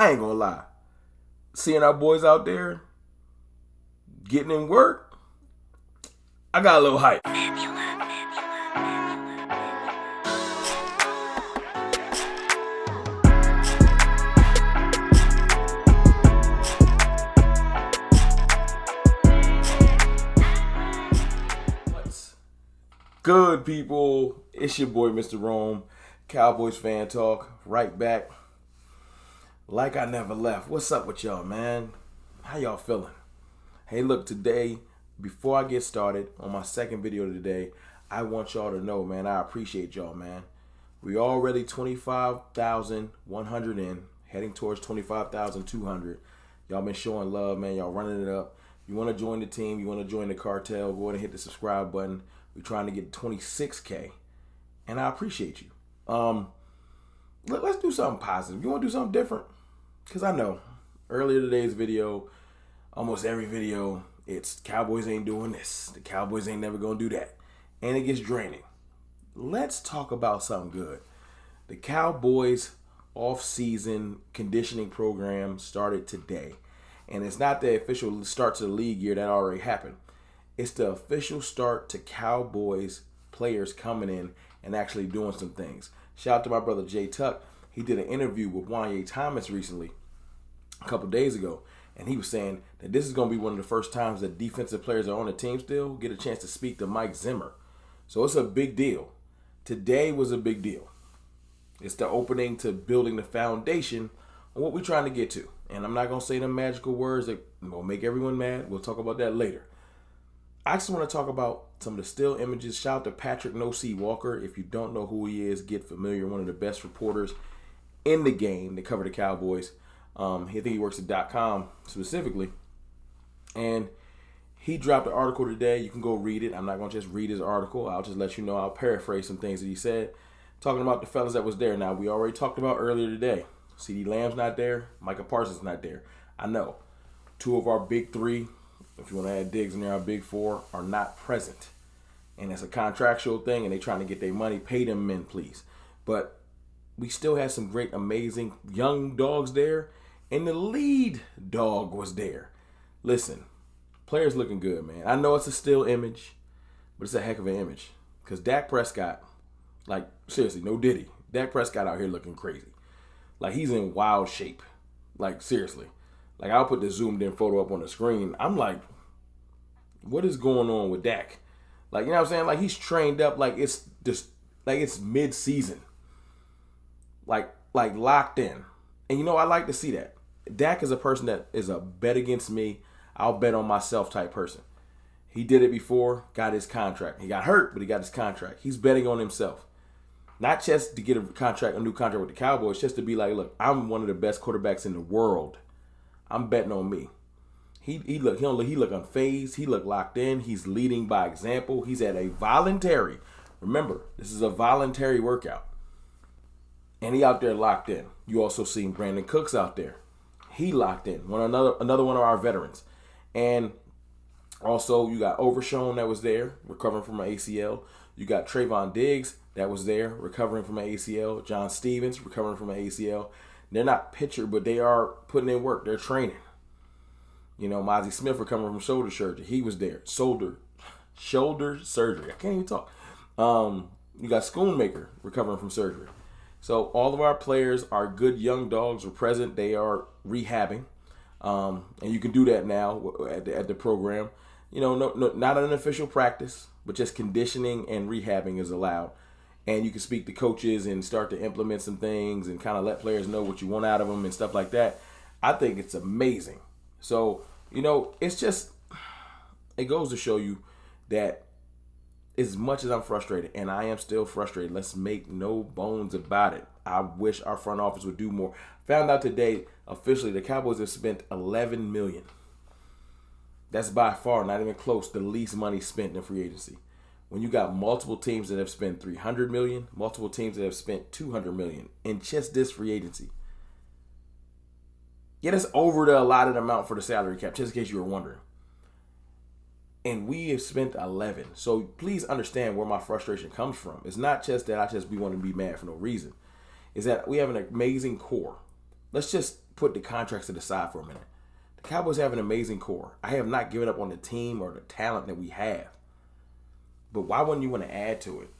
I ain't gonna lie. Seeing our boys out there getting in work, I got a little hype. Good people, it's your boy Mr. Rome, Cowboys fan talk, right back. Like I never left. What's up with y'all, man? How y'all feeling? Hey, look, today, before I get started on my second video today, I want y'all to know, man, I appreciate y'all, man. We already 25,100 in, heading towards 25,200. Y'all been showing love, man. Y'all running it up. You want to join the team, you want to join the cartel, go ahead and hit the subscribe button. We're trying to get 26K, and I appreciate you. Let's do something positive. You want to do something different? Because I know earlier today's video, almost every video, it's Cowboys ain't doing this. The Cowboys ain't never going to do that. And it gets draining. Let's talk about something good. The Cowboys off-season conditioning program started today. And it's not the official start to the league year that already happened. It's the official start to Cowboys players coming in and actually doing some things. Shout out to my brother Jay Tuck. He did an interview with Wanye Thomas recently, a couple days ago, and he was saying that this is going to be one of the first times that defensive players are on the team still get a chance to speak to Mike Zimmer. So it's a big deal. Today was a big deal. It's the opening to building the foundation on what we're trying to get to. And I'm not going to say the magical words that will make everyone mad. We'll talk about that later. I just want to talk about some of the still images. Shout out to Patrick No C Walker. If you don't know who he is, get familiar. One of the best reporters in the game that cover the Cowboys. I think he works at .com specifically. And he dropped an article today. You can go read it. I'm not going to just read his article. I'll just let you know. I'll paraphrase some things that he said. Talking about the fellas that was there. Now, we already talked about earlier today. CeeDee Lamb's not there. Micah Parsons not there. I know. Two of our big three, if you want to add Diggs in there, our big four, are not present. And it's a contractual thing, and they're trying to get their money. Pay them men, please. But we still had some great, amazing young dogs there, and the lead dog was there. Listen, players looking good, man. I know it's a still image, but it's a heck of an image. Because Dak Prescott, like, seriously, no diddy. Dak Prescott out here looking crazy. Like, he's in wild shape. Like, seriously. Like, I'll put the zoomed in photo up on the screen. I'm like, what is going on with Dak? Like, you know what I'm saying? Like, he's trained up like it's just, like it's mid-season. Like locked in. And you know, I like to see that. Dak is a person that is a bet against me, I'll bet on myself type person. He did it before, got his contract. He got hurt, but he got his contract. He's betting on himself. Not just to get a new contract with the Cowboys, just to be like, look, I'm one of the best quarterbacks in the world. I'm betting on me. He look unfazed. He look locked in. He's leading by example. He's at a voluntary. Remember, this is a voluntary workout. And he out there locked in. You also seen Brandon Cooks out there. He locked in. Another one of our veterans. And also you got Overshown that was there, recovering from an ACL. You got Trayvon Diggs that was there, recovering from an ACL. John Stevens, recovering from an ACL. They're not pitcher, but they are putting in work. They're training. You know, Mozzie Smith recovering from shoulder surgery. He was there. Shoulder surgery. I can't even talk. You got Schoonmaker recovering from surgery. So all of our players, our good young dogs, are present. They are rehabbing. And you can do that now at the program. You know, no, not an official practice, but just conditioning and rehabbing is allowed. And you can speak to coaches and start to implement some things and kind of let players know what you want out of them and stuff like that. I think it's amazing. So, you know, it's just, it goes to show you that as much as I'm frustrated, and I am still frustrated, let's make no bones about it. I wish our front office would do more. Found out today, officially, the Cowboys have spent $11 million. That's by far, not even close, the least money spent in free agency. When you got multiple teams that have spent $300 million, multiple teams that have spent $200 million in just this free agency. Yeah, that's over the allotted amount for the salary cap, just in case you were wondering. And we have spent 11. So please understand where my frustration comes from. It's not just that we want to be mad for no reason. Is that we have an amazing core. Let's just put the contracts to the side for a minute. The Cowboys have an amazing core. I have not given up on the team or the talent that we have. But why wouldn't you want to add to it?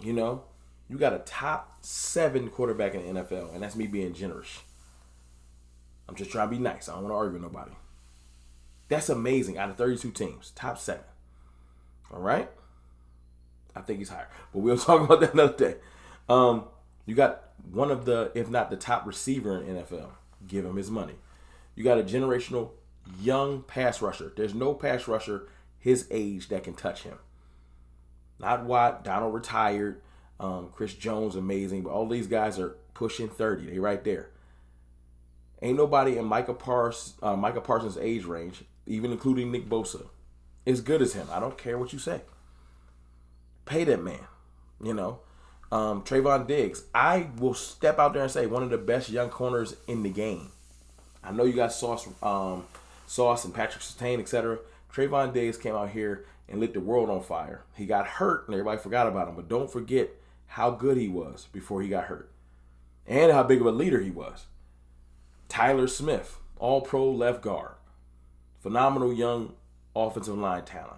You know, you got a top 7 quarterback in the NFL, and that's me being generous. I'm just trying to be nice. I don't want to argue with nobody. That's amazing. Out of 32 teams, top 7. All right? I think he's higher. But we'll talk about that another day. You got one of the, if not the top receiver in NFL. Give him his money. You got a generational young pass rusher. There's no pass rusher his age that can touch him. Not Watt. Donald retired. Chris Jones, amazing. But all these guys are pushing 30. They right there. Ain't nobody in Micah Parsons' age range, even including Nick Bosa, as good as him. I don't care what you say. Pay that man. You know. Trayvon Diggs. I will step out there and say one of the best young corners in the game. I know you got Sauce and Patrick Surtain, etc. Trayvon Diggs came out here and lit the world on fire. He got hurt and everybody forgot about him. But don't forget how good he was before he got hurt. And how big of a leader he was. Tyler Smith, all-pro left guard. Phenomenal young offensive line talent.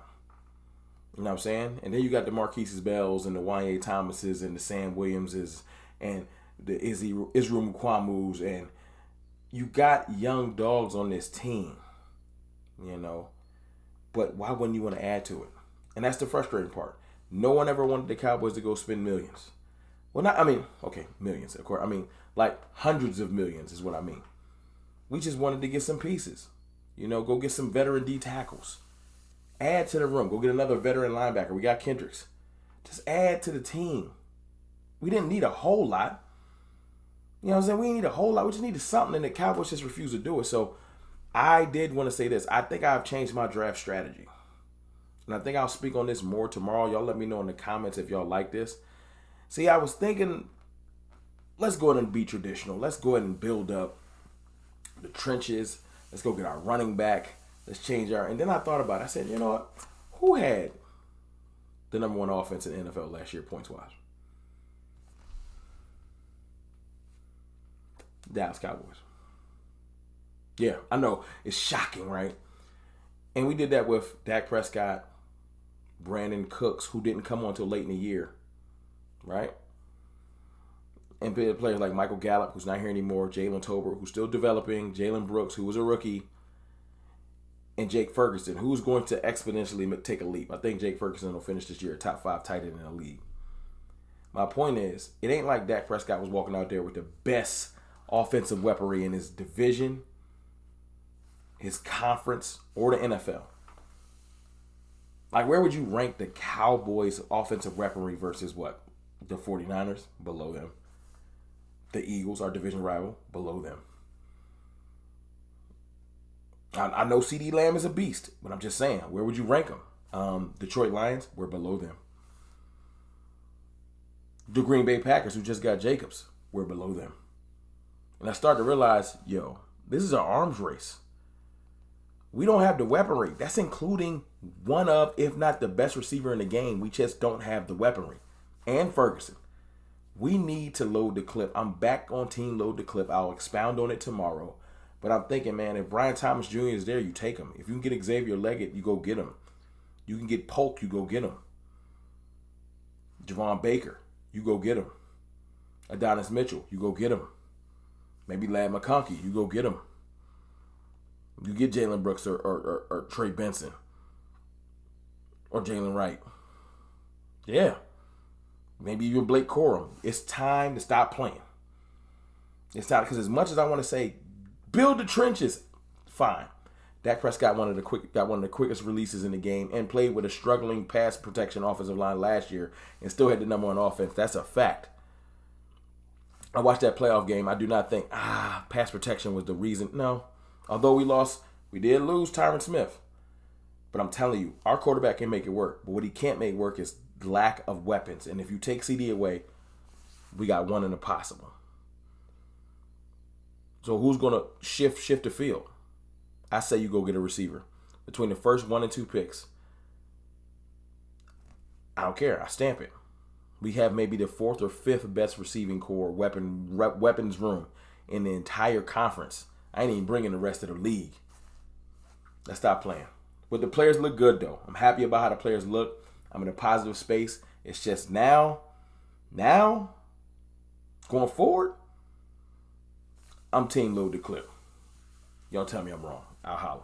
You know what I'm saying? And then you got the Marquise Bells and the Wanye Thomases and the Sam Williamses and the Israel Mukwamus, and you got young dogs on this team, you know. But why wouldn't you want to add to it? And that's the frustrating part. No one ever wanted the Cowboys to go spend millions. Well, millions, of course. I mean, like hundreds of millions is what I mean. We just wanted to get some pieces. You know, go get some veteran D tackles. Add to the room. Go get another veteran linebacker. We got Kendricks. Just add to the team. We didn't need a whole lot. You know what I'm saying? We didn't need a whole lot. We just needed something, and the Cowboys just refused to do it. So I did want to say this. I think I've changed my draft strategy. And I think I'll speak on this more tomorrow. Y'all let me know in the comments if y'all like this. See, I was thinking, let's go ahead and be traditional. Let's go ahead and build up the trenches. Let's go get our running back. Let's change our... And then I thought about it. I said, you know what? Who had the number 1 offense in the NFL last year, points-wise? Dallas Cowboys. Yeah, I know. It's shocking, right? And we did that with Dak Prescott, Brandon Cooks, who didn't come on until late in the year, right? And players like Michael Gallup, who's not here anymore, Jalen Tolbert, who's still developing, Jalen Brooks, who was a rookie, and Jake Ferguson, who's going to exponentially take a leap. I think Jake Ferguson will finish this year a top 5 tight end in the league. My point is, it ain't like Dak Prescott was walking out there with the best offensive weaponry in his division, his conference, or the NFL. Like, where would you rank the Cowboys' offensive weaponry versus what? The 49ers? Below them. The Eagles, our division rival, below them. I know CeeDee Lamb is a beast, but I'm just saying, where would you rank them? Detroit Lions, we're below them. The Green Bay Packers, who just got Jacobs, we're below them. And I started to realize, this is an arms race. We don't have the weaponry. That's including one of, if not the best receiver in the game. We just don't have the weaponry. And Ferguson. We need to load the clip. I'm back on team load the clip. I'll expound on it tomorrow. But I'm thinking, man, if Brian Thomas Jr. is there, you take him. If you can get Xavier Leggett, you go get him. You can get Polk, you go get him. Javon Baker, you go get him. Adonis Mitchell, you go get him. Maybe Ladd McConkey, you go get him. You get Jalen Brooks or Trey Benson. Or Jalen Wright. Yeah. Maybe even Blake Corum. It's time to stop playing. It's time, because as much as I want to say, build the trenches, fine. Dak Prescott got one of the quickest releases in the game and played with a struggling pass protection offensive line last year and still had the number 1 offense. That's a fact. I watched that playoff game. I do not think pass protection was the reason. No. Although we did lose Tyron Smith. But I'm telling you, our quarterback can make it work. But what he can't make work is lack of weapons. And if you take CD away, we got one in the possible. So who's going to shift the field? I say you go get a receiver. Between the first 1 and 2 picks, I don't care. I stamp it. We have maybe the 4th or 5th best receiving core weapons room in the entire conference. I ain't even bringing the rest of the league. Let's stop playing. But the players look good, though. I'm happy about how the players look. I'm in a positive space. It's just now, going forward, I'm Team Lil DeClip. Y'all tell me I'm wrong. I'll holler.